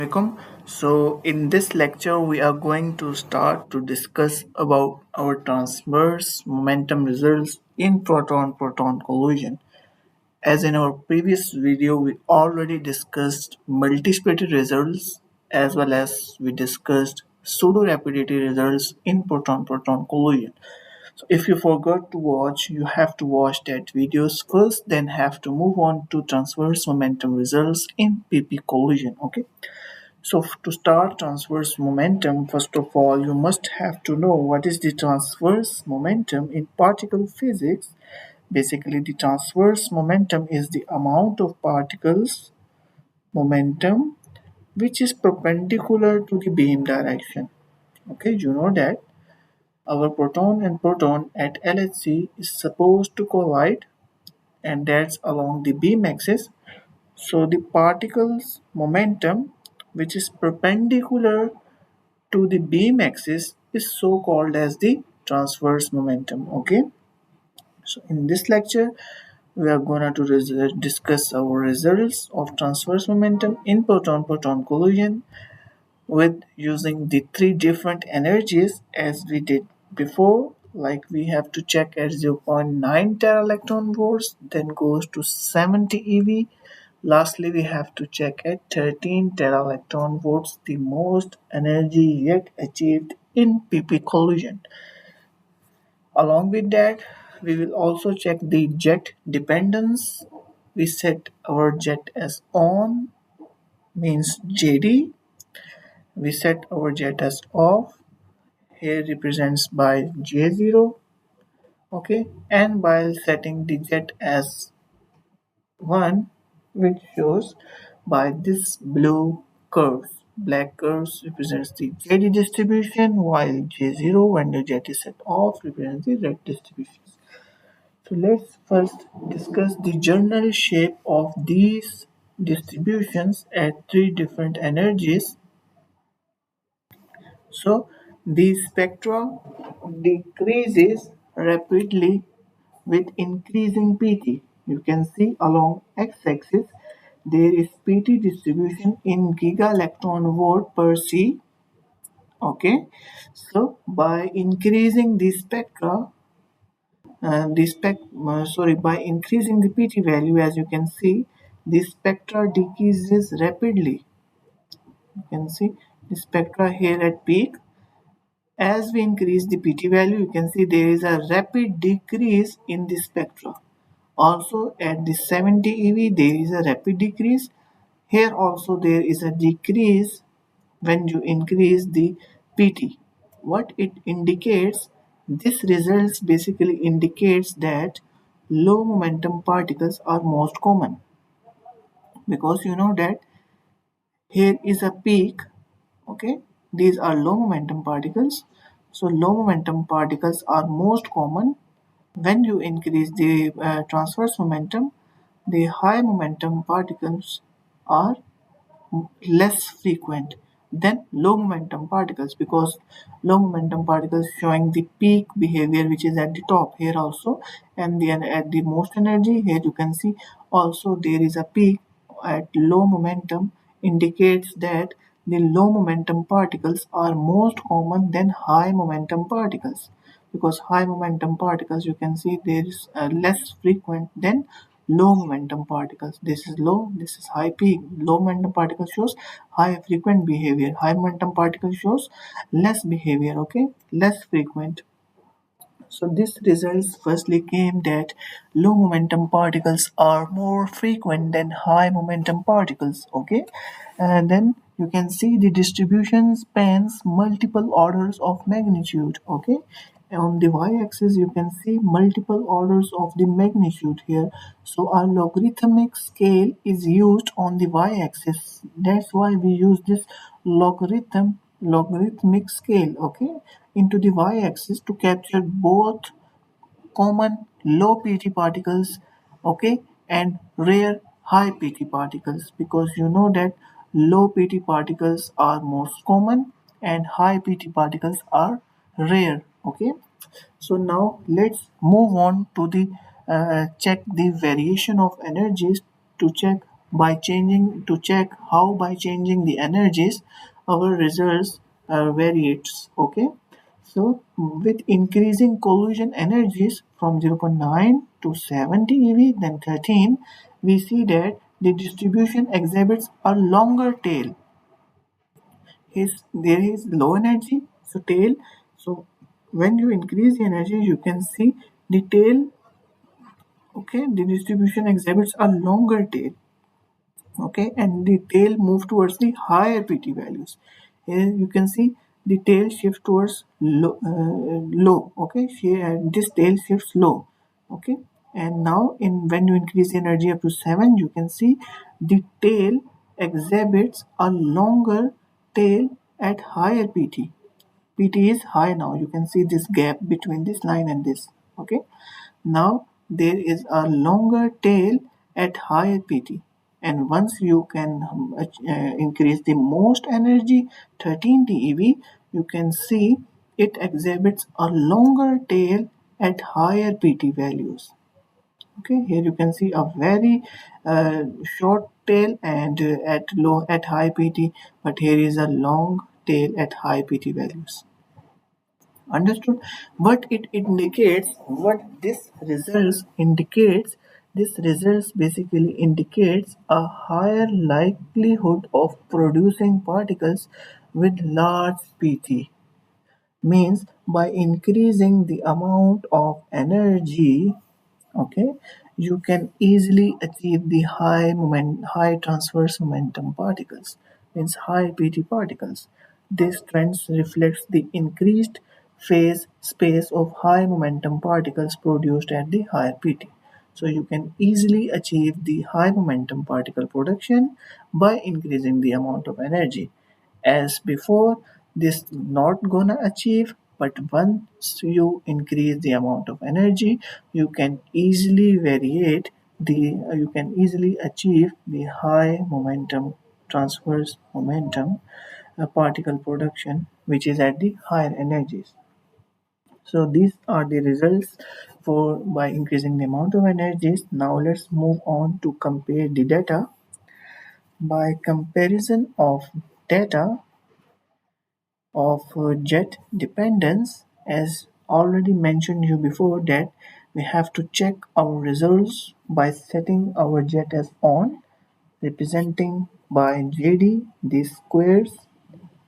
Welcome. So in this lecture we are going to start to discuss about our transverse momentum results in proton-proton collision. As in our previous video we already discussed multispecific results as well as we discussed pseudo-rapidity results in proton-proton collision. So if you forgot to watch, you have to watch that videos first, then have to move on to transverse momentum results in PP collision. Okay. So to start transverse momentum, first of all, you must have to know what is the transverse momentum in particle physics. Basically, the transverse momentum is the amount of particles momentum which is perpendicular to the beam direction. Okay, you know that our proton and proton at LHC is supposed to collide and that's along the beam axis. So the particles momentum which is perpendicular to the beam axis is so called as the transverse momentum. Okay, so in this lecture we are going to discuss our results of transverse momentum in proton-proton collision with using the three different energies as we did before. Like we have to check at zero point 0.9 tera electron volts, then goes to 70 eV. Lastly, we have to check at 13 tera electron volts, the most energy yet achieved in PP collision. Along with that, we will also check the jet dependence. We set our jet as on, means JD. We set our jet as off, here represents by J0. Okay, and while setting the jet as 1, which shows by this blue curve. Black curves represents the JD distribution, while J0 when the jet is set off represents the red distribution. So let's first discuss the general shape of these distributions at three different energies. So the spectra decreases rapidly with increasing PT. You can see along x-axis there is PT distribution in giga electron volt per C. Okay, so by increasing the spectra, by increasing the PT value, as you can see, the spectra decreases rapidly. You can see the spectra here at peak. As we increase the PT value, you can see there is a rapid decrease in the spectra. Also at the 70 eV there is a rapid decrease. Here also there is a decrease when you increase the PT. What it indicates, this results basically indicates that low momentum particles are most common, because you know that here is a peak. Okay, these are low momentum particles. So low momentum particles are most common. When you increase the transverse momentum, the high momentum particles are less frequent than low momentum particles, because low momentum particles showing the peak behavior which is at the top here also, and then at the most energy here you can see also there is a peak at low momentum, indicates that the low momentum particles are most common than high momentum particles, because high momentum particles you can see there is less frequent than low momentum particles. This is low, this is high peak. Low momentum particle shows high frequent behavior, high momentum particle shows less behavior. Okay, less frequent. So this results firstly came that low momentum particles are more frequent than high momentum particles. Okay, and then you can see the distribution spans multiple orders of magnitude. Okay, on the y-axis you can see multiple orders of the magnitude here. So our logarithmic scale is used on the y-axis. That's why we use this logarithmic scale, okay, into the y-axis to capture both common low PT particles, okay, and rare high PT particles, because you know that low PT particles are most common and high PT particles are rare. Okay, so now let's move on to the check the variation of energies to check by changing to check how by changing the energies our results varies. Okay, so with increasing collision energies from 0.9 to 70 ev then 13, we see that the distribution exhibits a longer tail. There is low energy, so tail. So when you increase the energy, you can see the tail. Okay, the distribution exhibits a longer tail. Okay, and the tail move towards the higher pt values. Here you can see the tail shift towards low. Okay, this tail shifts low. Okay, and now in when you increase the energy up to 7, you can see the tail exhibits a longer tail at higher pt. pt is high. Now you can see this gap between this line and this. Okay, now there is a longer tail at higher PT, and once you can increase the most energy 13 TeV, you can see it exhibits a longer tail at higher PT values. Okay, here you can see a very short tail and at high PT, but here is a long tail at high PT values. Understood? What it indicates, what this results basically indicates a higher likelihood of producing particles with large pt. Means by increasing the amount of energy, okay, you can easily achieve the high transverse momentum particles, means high pt particles. This trend reflects the increased phase space of high momentum particles produced at the higher pt. So you can easily achieve the high momentum particle production by increasing the amount of energy. As before, this not gonna achieve, but once you increase the amount of energy, you can easily variate the you can easily achieve the high momentum transverse momentum particle production, which is at the higher energies. So these are the results for by increasing the amount of energies. Now let's move on to compare the data. By comparison of data of jet dependence, as already mentioned you before, that we have to check our results by setting our jet as on, representing by jd these squares,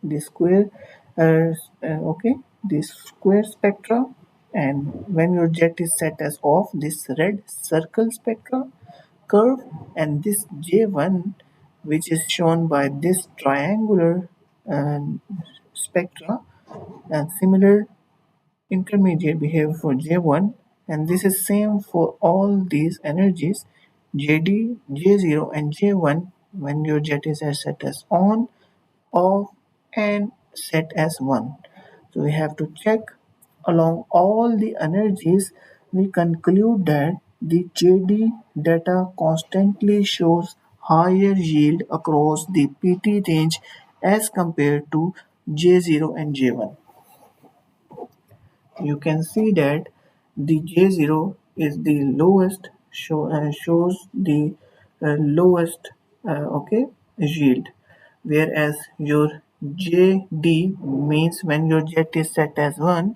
the square okay, this square spectra, and when your jet is set as off, this red circle spectra curve, and this J1, which is shown by this triangular uh, spectra, and similar intermediate behavior for J1, and this is same for all these energies JD, J0 and J1 when your jet is set as on, off and set as 1. So we have to check along all the energies. We conclude that the JD data constantly shows higher yield across the PT range as compared to J0 and J1. You can see that the J0 is the lowest, shows the lowest okay yield, whereas your JD means when your jet is set as 1,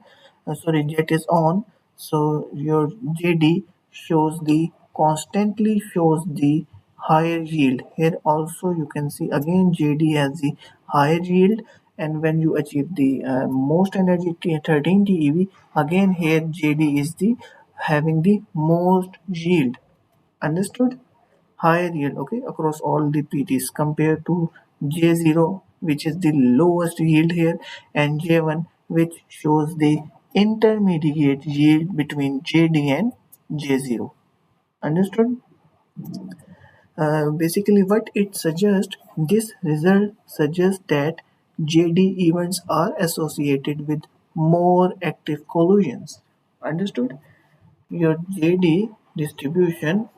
jet is on, so your JD constantly shows the higher yield. Here also you can see again JD as the higher yield, and when you achieve the most energy 13 TeV, again here JD is the having the most yield. Understood? Higher yield, okay, across all the PTs compared to J0, which is the lowest yield here, and J1, which shows the intermediate yield between JD and J0. Understood? Basically, what it suggests, this result suggests that JD events are associated with more active collisions. Understood? Your JD distribution,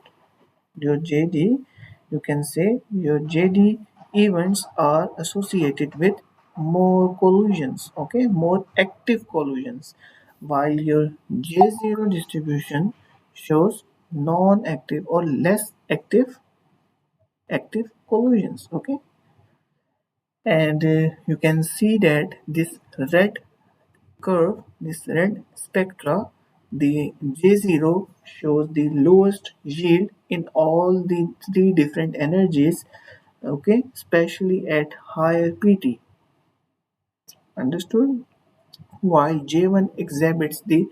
your JD, you can say your JD events are associated with more collisions, okay, more active collisions, while your J0 distribution shows non-active or less active active collisions. Okay, and you can see that this red curve, this red spectra, the J0 shows the lowest yield in all the three different energies, okay, especially at higher PT. Understood? While J1 exhibits the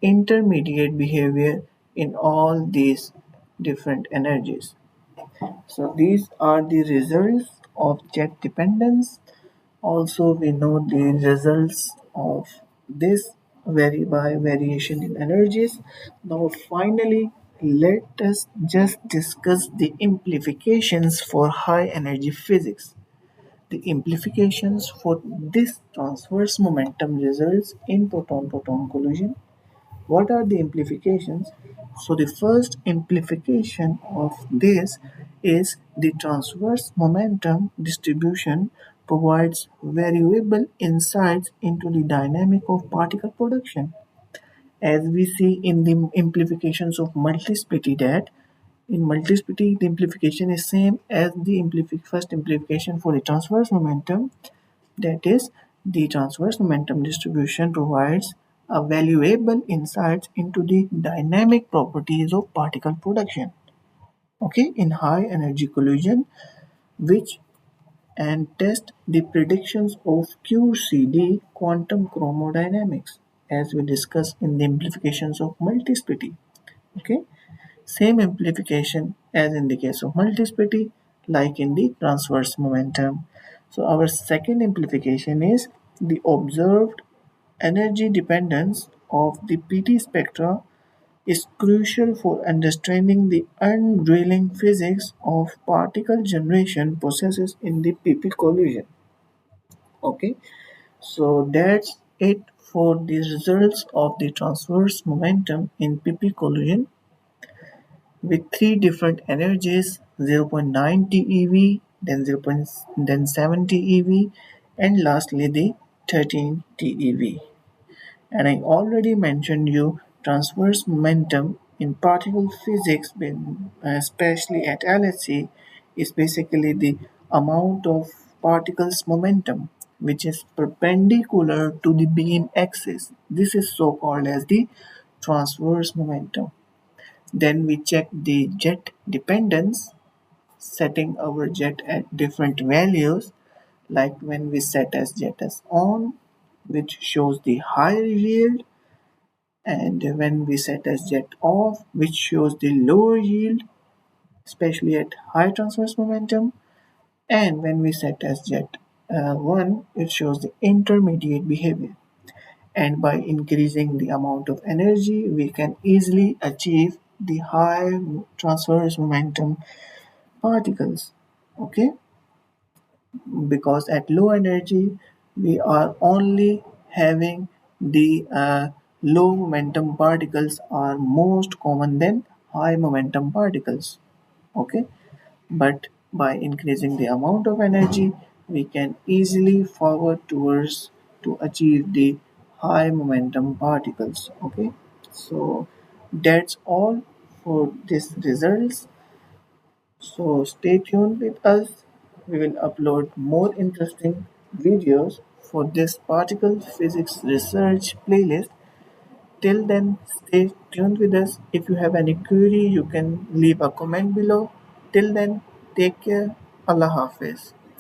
intermediate behavior in all these different energies. So these are the results of jet dependence. Also, we know the results of this vary by variation in energies. Now, finally, let us just discuss the implications for high energy physics. The implications for this transverse momentum results in proton-proton collision. What are the implications? So the first implication of this is the transverse momentum distribution provides valuable insights into the dynamic of particle production. As we see in the implications of multiplicity, that in multiplicity the implication is same as the first implication for the transverse momentum, that is, the transverse momentum distribution provides a valuable insights into the dynamic properties of particle production. Okay, in high energy collision, which and test the predictions of QCD quantum chromodynamics, as we discussed in the implications of multiplicity. Okay, same amplification as in the case of multiplicity, like in the transverse momentum. So our second amplification is the observed energy dependence of the PT spectra is crucial for understanding the undrilling physics of particle generation processes in the PP collision. Okay, so that's it for the results of the transverse momentum in PP collision with three different energies: 0.9 TeV, then 7 TeV, and lastly the 13 TeV. And I already mentioned you transverse momentum in particle physics, especially at LHC, is basically the amount of particles momentum which is perpendicular to the beam axis. This is so called as the transverse momentum. Then we check the jet dependence, setting our jet at different values, like when we set as jet as on, which shows the higher yield, and when we set as jet off, which shows the lower yield, especially at high transverse momentum, and when we set as jet 1, it shows the intermediate behavior. And by increasing the amount of energy, we can easily achieve the high transverse momentum particles. Okay, because at low energy we are only having the low momentum particles are most common than high momentum particles. Okay, but by increasing the amount of energy we can easily forward towards to achieve the high momentum particles. Okay, so that's all for this results. So stay tuned with us. We will upload more interesting videos for this particle physics research playlist. Till then, stay tuned with us. If you have any query, you can leave a comment below. Till then, take care. Allah Hafiz.